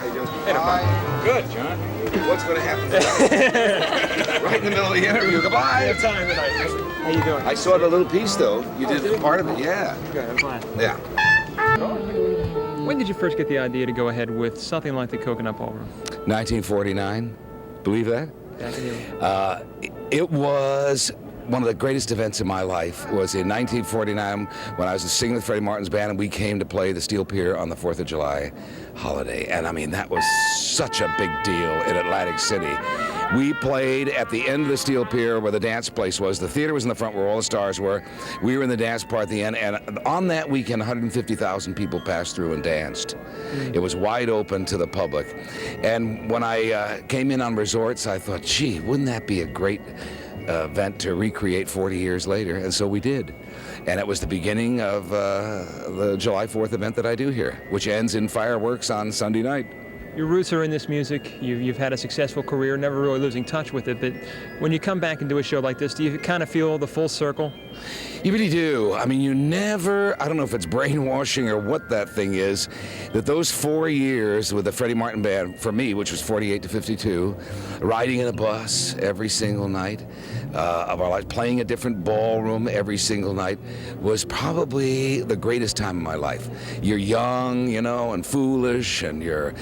you doing? Hey, no problem. Good, John. What's going to happen? Right in the middle of the interview. Goodbye. I have time tonight. How you doing? I saw the little piece, though. You did part of it, yeah. Good, I'm glad. Yeah. When did you first get the idea to go ahead with something like the Coconut Ballroom? 1949. Believe that? Back in the It was one of the greatest events in my life. Was in 1949 when I was singing with Freddie Martin's band, and we came to play the Steel Pier on the 4th of July holiday. And I mean, that was such a big deal in Atlantic City. We played at the end of the Steel Pier where the dance place was. The theater was in the front where all the stars were. We were in the dance part at the end, and on that weekend, 150,000 people passed through and danced. It was wide open to the public. And when I came in on Resorts, I thought, gee, wouldn't that be a great event to recreate 40 years later? And so we did. And it was the beginning of the July 4th event that I do here, which ends in fireworks on Sunday night. Your roots are in this music. You've had a successful career, never really losing touch with it. But when you come back and do a show like this, do you kind of feel the full circle? You really do. I mean, you never, I don't know if it's brainwashing or what that thing is, that those 4 years with the Freddie Martin Band, for me, which was 48 to 52, riding in a bus every single night of our life, playing a different ballroom every single night, was probably the greatest time of my life. You're young, you know, and foolish, and you're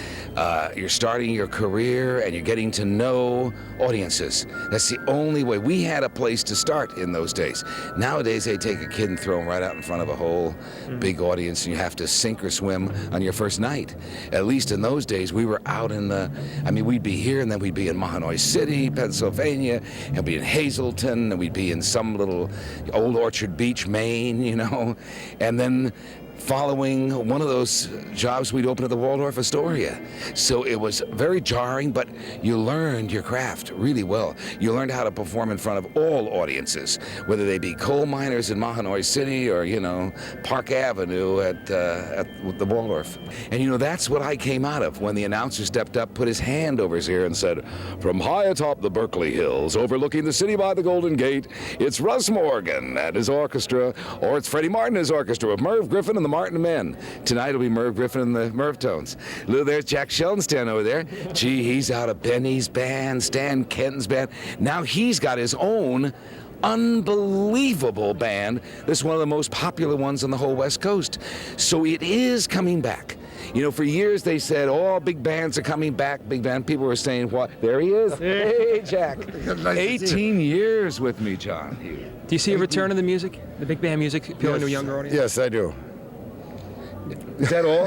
starting your career, and you're getting to know audiences. That's the only way. We had a place to start in those days. Nowadays, they take a kid and throw him right out in front of a whole big audience, and you have to sink or swim on your first night. At least in those days, we were out in the, I mean, we'd be here, and then we'd be in Mahanoy City, Pennsylvania, and be in Hazleton, and we'd be in some little Old Orchard Beach, Maine, you know, and then following one of those jobs, we'd open at the Waldorf Astoria. So it was very jarring, but you learned your craft really well. You learned how to perform in front of all audiences, whether they be coal miners in Mahanoy City or, you know, Park Avenue at the Waldorf. And, you know, that's what I came out of when the announcer stepped up, put his hand over his ear and said, "From high atop the Berkeley Hills, overlooking the city by the Golden Gate, it's Russ Morgan and his orchestra, or it's Freddie Martin and his orchestra with Merv Griffin and the Martin Men. Tonight it'll be Merv Griffin and the Merv Tones." Look, there's Jack Sheldon standing over there. Gee, he's out of Benny's band, Stan Kenton's band. Now he's got his own unbelievable band that's one of the most popular ones on the whole West Coast. So it is coming back. You know, for years they said, oh, big bands are coming back, big band. People were saying, what? There he is. Hey, Jack. 18 years with me, John. Do you see a return of the music, the big band music, appealing to a younger audience? Yes, I do. Is that all?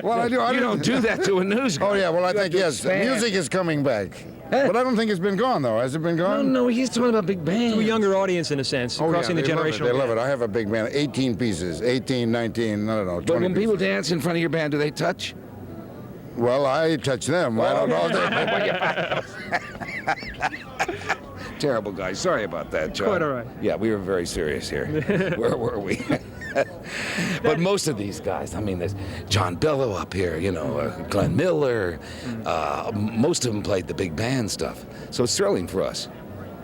Well, I do. You don't do that to a news guy. Oh, yeah, well, I think, yes, music is coming back. But I don't think it's been gone, though. Has it been gone? No, he's talking about big bands. To a younger audience, in a sense, Oh, crossing yeah, the generational They love gap. it. I have a big band, 18 pieces, 18, 19, I don't know, 20 But when pieces. people dance in front of your band, do they touch? Well, I touch them. I don't know if Terrible guy. Sorry about that, John. Quite all right. Yeah, we were very serious here. Where were we? But most of these guys, I mean, there's John Bello up here, you know, Glenn Miller. Most of them played the big band stuff. So it's thrilling for us.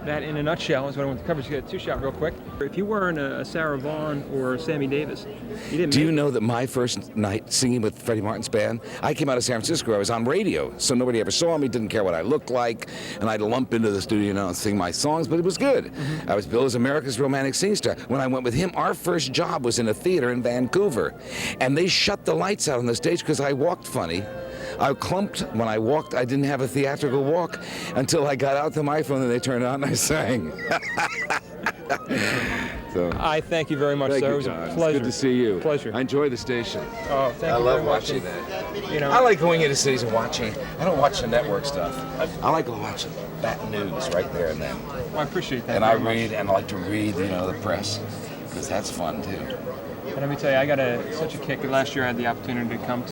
That, in a nutshell, is what I want to cover. Just get a two-shot real quick. If you weren't a Sarah Vaughan or Sammy Davis, you didn't Do you make know that my first night singing with Freddie Martin's band, I came out of San Francisco, I was on radio, so nobody ever saw me, didn't care what I looked like, and I'd lump into the studio, you know, and sing my songs, but it was good. I was billed as America's Romantic Scene Star. When I went with him, our first job was in a theater in Vancouver, and they shut the lights out on the stage because I walked funny. I clumped when I walked. I didn't have a theatrical walk until I got out the microphone and they turned on and I sang. So, I thank you very much, thank sir. you, It was John. a pleasure. It's good to see you. Pleasure. I enjoy the station. Oh, thank I you love very much. watching that. You know, I like going into cities and watching. I don't watch the network stuff. I like watching that news right there and then. I appreciate that. And I very much. read and I like to read, you know, the press because that's fun too. And let me tell you, I got such a kick. Last year I had the opportunity to come